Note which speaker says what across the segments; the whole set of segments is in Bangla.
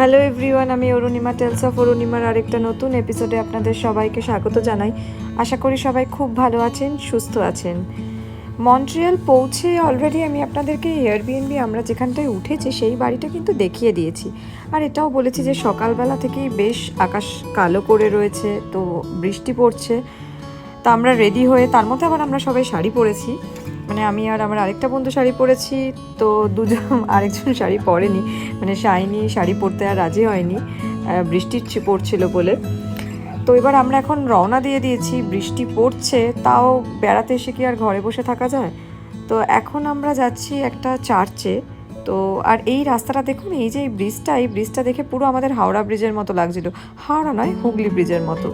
Speaker 1: হ্যালো এভরিওয়ান, আমি অরুণিমা টেলস অফ অরুণিমার আরেকটা নতুন এপিসোডে আপনাদের সবাইকে স্বাগত জানাই। আশা করি সবাই খুব ভালো আছেন, সুস্থ আছেন। মন্ট্রিয়াল পৌঁছে অলরেডি আমি আপনাদেরকে এয়ারবিএনবি আমরা যেখানটায় উঠেছি সেই বাড়িটা কিন্তু দেখিয়ে দিয়েছি। আর এটাও বলেছি যে সকালবেলা থেকেই বেশ আকাশ কালো করে রয়েছে, তো বৃষ্টি পড়ছে। তা আমরা রেডি হয়ে, তার মধ্যে আবার আমরা সবাই শাড়ি পরেছি, মানে আমি আর আমার আরেকটা বন্ধু শাড়ি পরেছি, তো দুজন আরেকজন শাড়ি পরেনি, মানে শাইনি শাড়ি পরতে আর রাজি হয়নি, বৃষ্টি পড়ছিল বলে। তো এবার আমরা এখন রওনা দিয়ে দিয়েছি, বৃষ্টি পড়ছে, তাও বেড়াতে এসে কি আর ঘরে বসে থাকা যায়। তো এখন আমরা যাচ্ছি একটা চার্চে। তো আর এই রাস্তাটা দেখুন, এই যে এই ব্রিজটা দেখে পুরো আমাদের হাওড়া ব্রিজের মতো লাগছিল। হাওড়া নয়, হুগলি ব্রিজের মতো।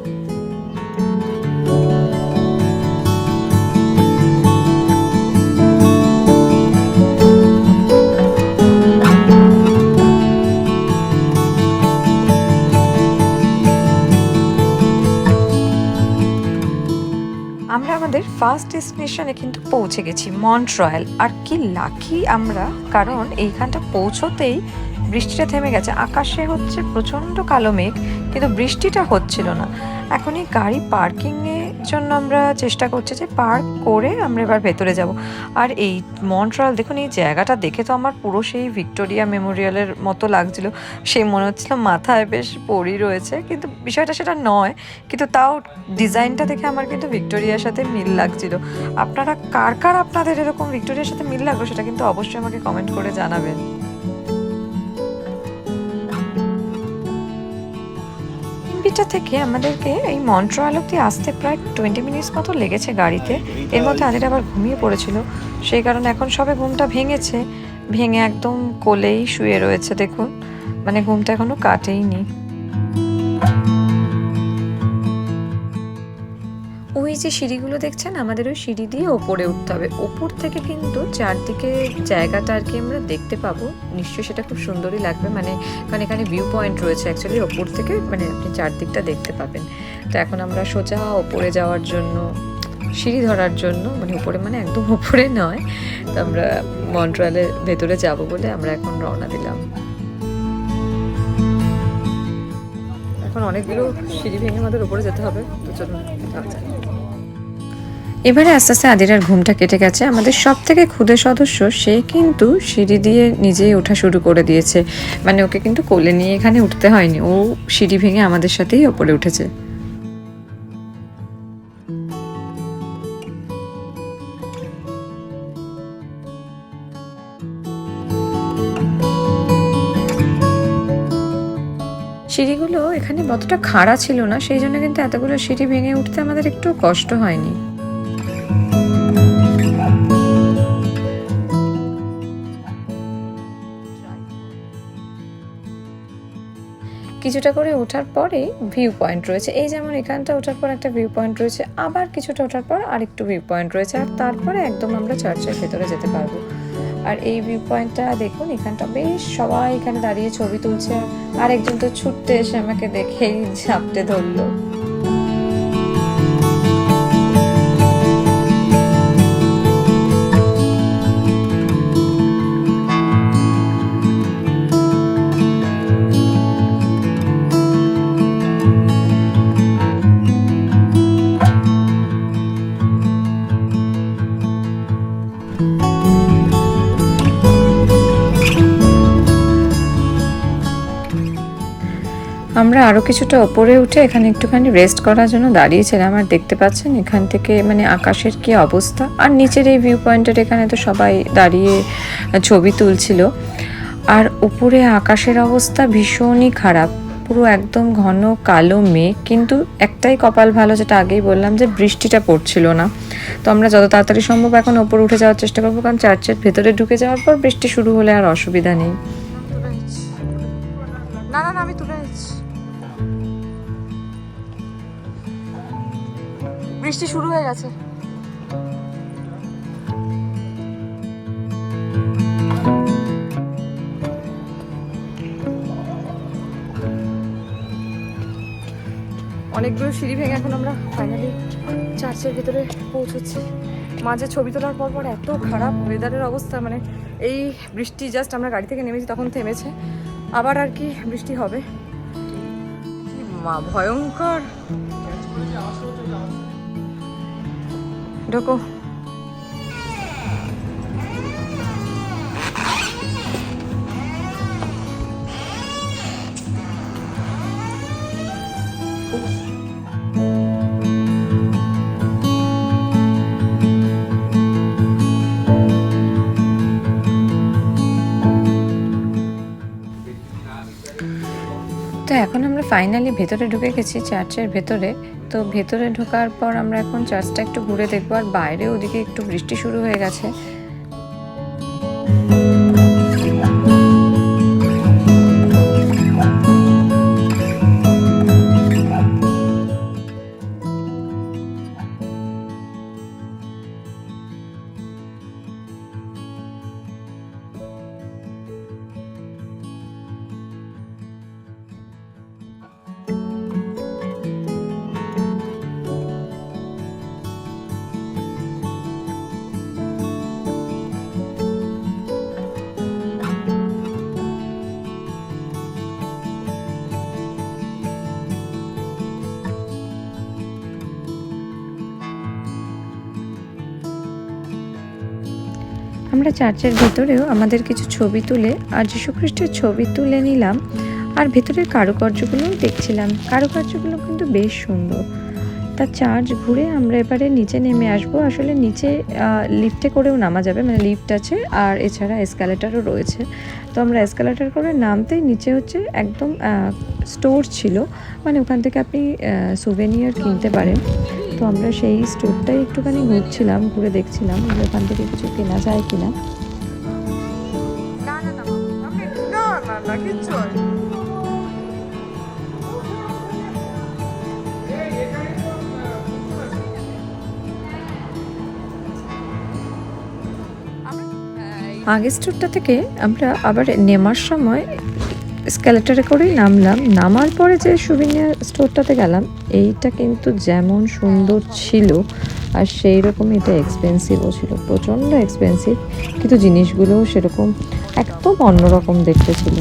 Speaker 1: আমরা আমাদের ফার্স্ট ডেস্টিনেশনে কিন্তু পৌঁছে গেছি, মন্ট্রয়েল। আর কি লাকি আমরা, কারণ এইখানটা পৌঁছতেই বৃষ্টিটা থেমে গেছে। আকাশে হচ্ছে প্রচণ্ড কালো মেঘ, কিন্তু বৃষ্টিটা হচ্ছিল না। এখন এই গাড়ি পার্কিংয়ের জন্য আমরা চেষ্টা করছি যে পার্ক করে আমরা এবার ভেতরে যাব। আর এই মন্ট্রয়েল দেখুন, এই জায়গাটা দেখে তো আমার পুরো সেই ভিক্টোরিয়া মেমোরিয়ালের মতো লাগছিল। সেই মনে হচ্ছিল মাথায় বেশ পরি রয়েছে, কিন্তু বিষয়টা সেটা নয়। কিন্তু তাও ডিজাইনটা দেখে আমার কিন্তু ভিক্টোরিয়ার সাথে মিল লাগছিল। আপনারা কার কার আপনাদের এরকম ভিক্টোরিয়ার সাথে মিল লাগলো সেটা কিন্তু অবশ্যই আমাকে কমেন্ট করে জানাবেন। বিটা থেকে আমাদেরকে এই মন্ট্রয়েল অব্দি আসতে প্রায় 20 মিনিটস মতো লেগেছে গাড়িতে। এর মধ্যে আদের আবার ঘুমিয়ে পড়েছিল, সেই কারণে এখন সবে ঘুমটা ভেঙে একদম কোলেই শুয়ে রয়েছে। দেখুন, মানে ঘুমটা এখনো কাটেইনি। ওই যে সিঁড়িগুলো দেখছেন, আমাদের ওই সিঁড়ি দিয়ে ওপরে উঠতে হবে। ওপর থেকে কিন্তু চারদিকে জায়গাটা আর কি আমরা দেখতে পাবো। নিশ্চয়ই সেটা খুব সুন্দরই লাগবে, মানে কারণ এখানে ভিউ পয়েন্ট রয়েছে অ্যাকচুয়ালি ওপর থেকে, মানে আপনি চারদিকটা দেখতে পাবেন। তো এখন আমরা সোজা ওপরে যাওয়ার জন্য, সিঁড়ি ধরার জন্য, মানে উপরে মানে একদম ওপরে নয়, তো আমরা মন্ট্রয়েলের ভেতরে যাব বলে আমরা এখন রওনা দিলাম। এখন অনেকগুলো সিঁড়ি ভেঙে আমাদের উপরে যেতে হবে, তো চলুন যাওয়া যাক। এবারে আস্তে আস্তে আদিরার ঘুমটা কেটে গেছে। আমাদের সব থেকে ক্ষুদে সদস্য, সে কিন্তু সিঁড়ি দিয়ে নিজেই ওঠা শুরু করে দিয়েছে, মানে ওকে কিন্তু কোলে নিয়ে এখানে উঠতে হয়নি, ও সিঁড়ি ভেঙে আমাদের সাথেই ওপরে উঠেছে। সিঁড়িগুলো এখানে অতটা খাড়া ছিল না, সেই জন্য কিন্তু এতগুলো সিঁড়ি ভেঙে উঠতে আমাদের একটু কষ্ট হয়নি। কিছুটা করে ওঠার পরে ভিউ পয়েন্ট রয়েছে, এই যেমন এখানটা ওঠার পর একটা ভিউ পয়েন্ট রয়েছে, আবার কিছুটা ওঠার পর আরেকটু ভিউ পয়েন্ট রয়েছে, আর তারপরে একদম আমরা চার্চের ভেতরে যেতে পারবো। আর এই ভিউ পয়েন্টটা দেখুন, এখানটা বেশ সবাই এখানে দাঁড়িয়ে ছবি তুলছে। আর একজন তো ছুটতে এসে আমাকে দেখেই ঝাপটে ধরলো। আমরা আরও কিছুটা ওপরে উঠে এখানে একটুখানি রেস্ট করার জন্য দাঁড়িয়েছিলাম। আর দেখতে পাচ্ছেন এখান থেকে মানে আকাশের কি অবস্থা, আর নিচের এই ভিউ পয়েন্টের এখানে তো সবাই দাঁড়িয়ে ছবি তুলছিল। আর উপরে আকাশের অবস্থা ভীষণই খারাপ, পুরো একদম ঘন কালো মেঘ, কিন্তু একটাই কপাল ভালো, যেটা আগেই বললাম, যে বৃষ্টিটা পড়ছিল না। তো আমরা যত তাড়াতাড়ি সম্ভব এখন ওপরে উঠে যাওয়ার চেষ্টা করবো, কারণ চার্চের ভেতরে ঢুকে যাওয়ার পর বৃষ্টি শুরু হলে আর অসুবিধা নেই। না না, আমি তুলে নিচ্ছি। বৃষ্টি শুরু হয়ে গেছে। অনেকগুলো সিঁড়ি ভেঙে এখন আমরা ফাইনালি চার্চের ভিতরে পৌঁছচ্ছি। মাঝে ছবি তোলার পর এত খারাপ ওয়েদারের অবস্থা, মানে এই বৃষ্টি জাস্ট আমরা গাড়ি থেকে নেমেছি তখন থেমেছে, আবার আর কি বৃষ্টি হবে। মা ভয়ঙ্কর। ঢোকো। তো এখন আমরা ফাইনালি ভেতরে ঢুকে গেছি, চার্চের ভেতরে। তো ভেতরে ঢোকার পর আমরা এখন চার্চটা একটু ঘুরে দেখবো, আর বাইরে ওদিকে একটু বৃষ্টি শুরু হয়ে গেছে। আমরা চার্চের ভেতরেও আমাদের কিছু ছবি তুলে আর যীশুখ্রিস্টের ছবি তুলে নিলাম, আর ভেতরের কারুকার্যগুলোও দেখছিলাম। কারুকার্যগুলো কিন্তু বেশ সুন্দর। তা চার্চ ঘুরে আমরা এবারে নিচে নেমে আসবো। আসলে নিচে লিফটে করেও নামা যাবে, মানে লিফট আছে, আর এছাড়া এসকালেটারও রয়েছে। তো আমরা এসকালেটার করে নামতেই নিচে হচ্ছে একদম স্টোর ছিল, মানে ওখান থেকে আপনি সুভেনিয়ার কিনতে পারেন। তো আমরা সেই স্টোরটাই একটুখানি ঘুরছিলাম, ঘুরে দেখছিলাম যে ওখান থেকে কিছু কেনা যায় কিনা। আগের স্টোরটা থেকে আমরা আবার নেমার সময় স্কেলেটারে করেই নামলাম। নামার পরে যে সুভিনিয়ার স্টোরটাতে গেলাম, এইটা কিন্তু যেমন সুন্দর ছিল আর সেই রকম এটা এক্সপেন্সিভও ছিল, প্রচণ্ড এক্সপেন্সিভ, কিন্তু জিনিসগুলোও সেরকম একদম অন্যরকম দেখতে ছিল।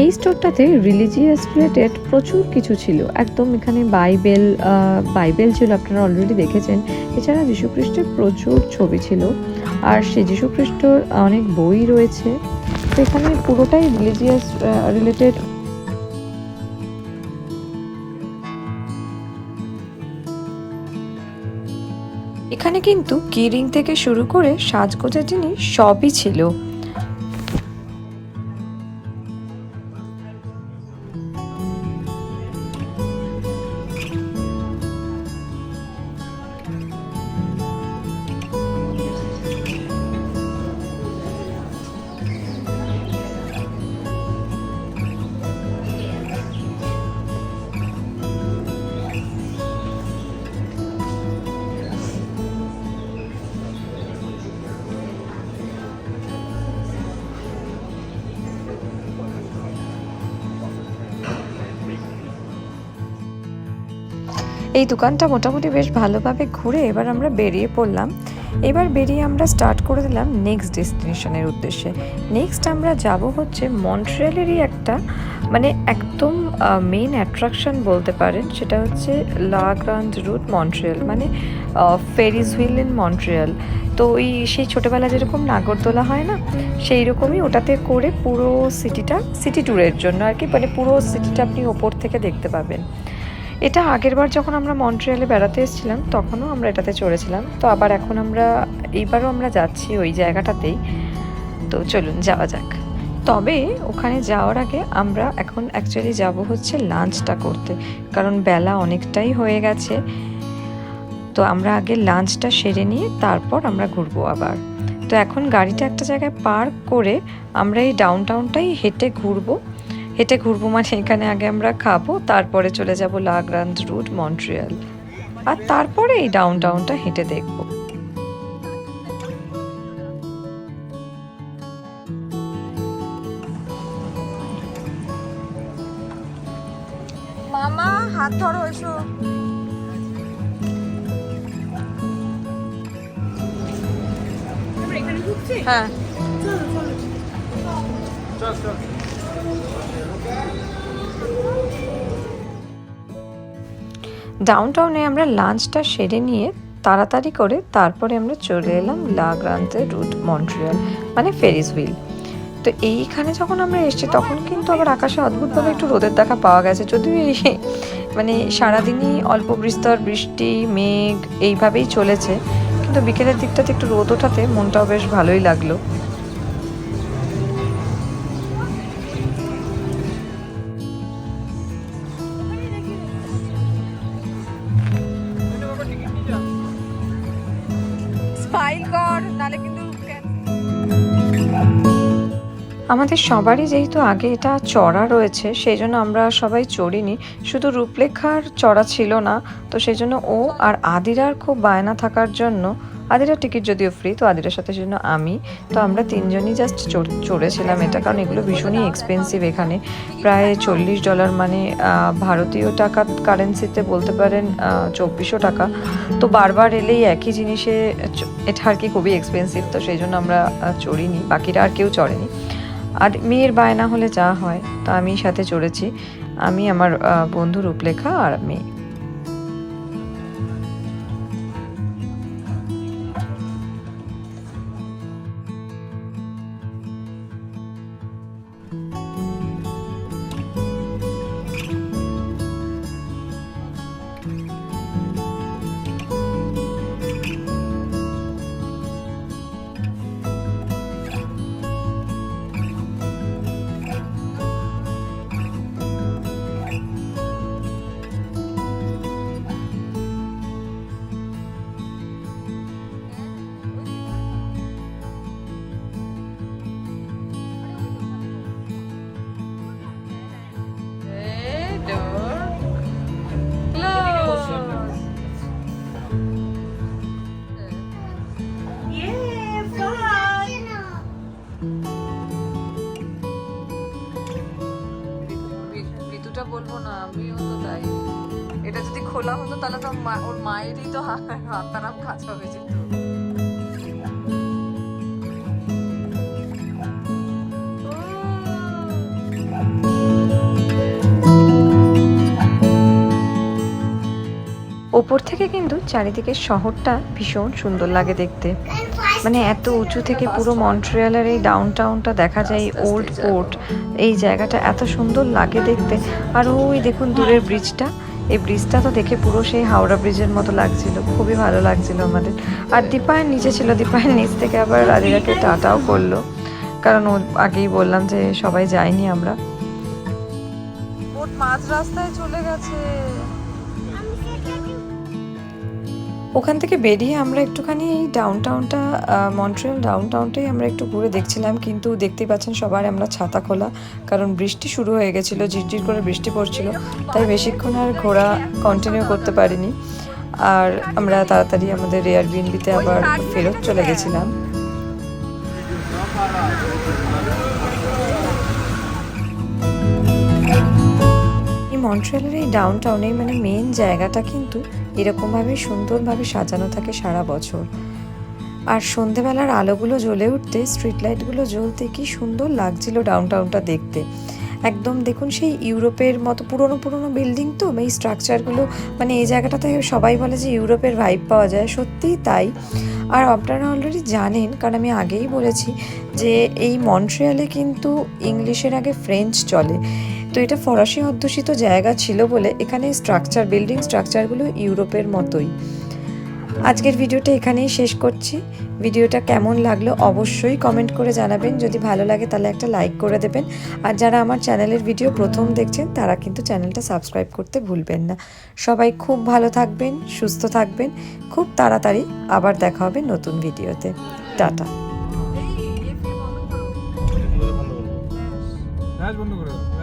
Speaker 1: এই স্টোরটাতে রিলিজিয়াস রিলেটেড প্রচুর কিছু ছিল একদম। এখানে বাইবেল ছিল, আপনারা অলরেডি দেখেছেন। এছাড়া যীশুখ্রিস্টের প্রচুর ছবি ছিল, আর সে যীশুখ্রিস্টর অনেক বই রয়েছে। তো এখানে পুরোটাই রিলিজিয়াস রিলেটেড। এখানে কিন্তু কিরিং থেকে শুরু করে সাজগোজের জিনিস সবই ছিল। এই দোকানটা মোটামুটি বেশ ভালোভাবে ঘুরে এবার আমরা বেরিয়ে পড়লাম। এবার বেরিয়ে আমরা স্টার্ট করে দিলাম নেক্সট ডেস্টিনেশনের উদ্দেশ্যে। নেক্সট আমরা যাব হচ্ছে মন্ট্রিয়ালেরই একটা মানে একদম মেইন অ্যাট্রাকশন বলতে পারেন, সেটা হচ্ছে লা গ্রান্ড রুট মন্ট্রিয়াল, মানে ফেরিস হুইল ইন মন্ট্রিয়াল। তো ওই সেই ছোটোবেলা যেরকম নাগরদোলা হয় না, সেই রকমই ওটাতে করে পুরো সিটি ট্যুরের জন্য আর কি, মানে পুরো সিটিটা আপনি ওপর থেকে দেখতে পাবেন। এটা আগেরবার যখন আমরা মন্ট্রিয়ালে বেড়াতে এসেছিলাম তখনও আমরা এটাতে চড়েছিলাম, তো আবার এখন এইবারও আমরা যাচ্ছি ওই জায়গাটাতেই। তো চলুন যাওয়া যাক। তবে ওখানে যাওয়ার আগে আমরা এখন অ্যাকচুয়ালি যাব হচ্ছে লাঞ্চটা করতে, কারণ বেলা অনেকটাই হয়ে গেছে। তো আমরা আগে লাঞ্চটা সেরে নিয়ে তারপর আমরা ঘুরবো আবার। তো এখন গাড়িটা একটা জায়গায় পার্ক করে আমরা এই ডাউনটাউনটাই হেঁটে ঘুরবো মানে এখানে আগে আমরা খাবো, তারপরে চলে যাব লা গ্রান্ড রুট মন্ট্রিয়াল, আর তারপরে এই ডাউনটাউনটা হেঁটে দেখবো। মামা হাত ধরো, এসো। হ্যাঁ ডাউনটাউনে আমরা লাঞ্চটা সেরে নিয়ে তাড়াতাড়ি করে তারপরে আমরা চলে এলাম লা গ্রান্ডে রুট মন্ট্রিয়াল, মানে ফেরিস হুইল। তো এইখানে যখন আমরা এসেছি তখন কিন্তু আবার আকাশে অদ্ভুতভাবে একটু রোদের দেখা পাওয়া গেছে, যদিও এই মানে সারাদিনই অল্প বিস্তর বৃষ্টি মেঘ এইভাবেই চলেছে, কিন্তু বিকেলের দিকটাতে একটু রোদ ওঠাতে মনটাও বেশ ভালোই লাগলো। স্মাইল কর, নালে কিন্তু আমাদের সবারই যেহেতু আগে এটা চড়া রয়েছে সেই জন্য আমরা সবাই চড়িনি, শুধু রূপলেখার চড়া ছিল না, তো সেই জন্য ও আর আদিরার খুব বায়না থাকার জন্য, আদিরার টিকিট যদিও ফ্রি, তো আদিরার সাথে জন্য তো আমরা তিনজনই জাস্ট চড়েছিলাম এটা, কারণ এগুলো ভীষণই এক্সপেন্সিভ এখানে, প্রায় $40, মানে ভারতীয় টাকা কারেন্সিতে বলতে পারেন 2400 টাকা। তো বারবার এলেই একই জিনিসে এটা আর কি খুবই এক্সপেন্সিভ, তো সেই জন্য আমরা চড়িনি, বাকিরা আর কেউ চড়েনি। আর মেয়ের বায়না হলে যা হয়, তো আমি সাথে চড়েছি, আমি আমার বন্ধু রূপলেখা আর মেয়ে। বলবো না, আমিও তো তাই, এটা যদি খোলা হতো তাহলে তো ওর মায়েরই তো হাতারাম কাছে হবে যেত। ওপর থেকে কিন্তু চারিদিকে শহরটা ভীষণ সুন্দর লাগে দেখতে, মানে এত উঁচু থেকে পুরো মন্ট্রিয়ালের এই ডাউনটাউনটা দেখা যায়, ওল্ড পোর্ট, এই জায়গাটা এত সুন্দর লাগে দেখতে। আর ওই দেখুন দূরের ব্রিজটা, এই ব্রিজটা তো দেখে পুরো সেই হাওড়া ব্রিজের মতো লাগছিল, খুবই ভালো লাগছিল আমাদের। আর দীপায়ন নিচে ছিল, দীপায়ন নিচ থেকে আবার রাধিকাকে টাটাও করলো, কারণ ও আগেই বললাম যে সবাই যাইনি আমরা। মাঝ রাস্তায় চলে গেছে। ওখান থেকে বেরিয়ে আমরা একটুখানি এই ডাউনটাউনটা, মন্ট্রিয়াল ডাউনটাউনটাই আমরা একটু ঘুরে দেখছিলাম, কিন্তু দেখতেই পাচ্ছেন সবার আমরা ছাতা খোলা, কারণ বৃষ্টি শুরু হয়ে গেছিলো, ঝিরঝির করে বৃষ্টি পড়ছিল, তাই বেশিক্ষণ আর ঘোরা কন্টিনিউ করতে পারিনি। আর আমরা তাড়াতাড়ি আমাদের এয়ারবিএনবিতে আবার ফেরত চলে গেছিলাম। মন্ট্রিয়ালের এই ডাউনটাউনে, মানে মেন জায়গাটা কিন্তু এরকমভাবে সুন্দরভাবে সাজানো থাকে সারা বছর। আর সন্ধেবেলার আলোগুলো জ্বলে উঠতে, স্ট্রিট লাইটগুলো জ্বলতে কি সুন্দর লাগছিল ডাউনটাউনটা দেখতে। একদম দেখুন সেই ইউরোপের মতো পুরনো পুরনো বিল্ডিং, তো এই স্ট্রাকচারগুলো মানে এই জায়গাটাতে সবাই বলে যে ইউরোপের ভাইব পাওয়া যায়, সত্যিই তাই। আর আপনারা অলরেডি জানেন, কারণ আমি আগেই বলেছি যে এই মন্ট্রিয়ালে কিন্তু ইংলিশের আগে ফ্রেঞ্চ চলে। তো এটা ফরাসি অধ্যুষিত জায়গা ছিল বলে এখানে বিল্ডিং স্ট্রাকচারগুলো ইউরোপের মতোই। আজকের ভিডিওটা এখানেই শেষ করছি। ভিডিওটা কেমন লাগলো অবশ্যই কমেন্ট করে জানাবেন। যদি ভালো লাগে তাহলে একটা লাইক করে দেবেন। আর যারা আমার চ্যানেলের ভিডিও প্রথম দেখছেন তারা কিন্তু চ্যানেলটা সাবস্ক্রাইব করতে ভুলবেন না। সবাই খুব ভালো থাকবেন, সুস্থ থাকবেন। খুব তাড়াতাড়ি আবার দেখা হবে নতুন ভিডিওতে। টাটা।
Speaker 2: বন্ধ করে দাও।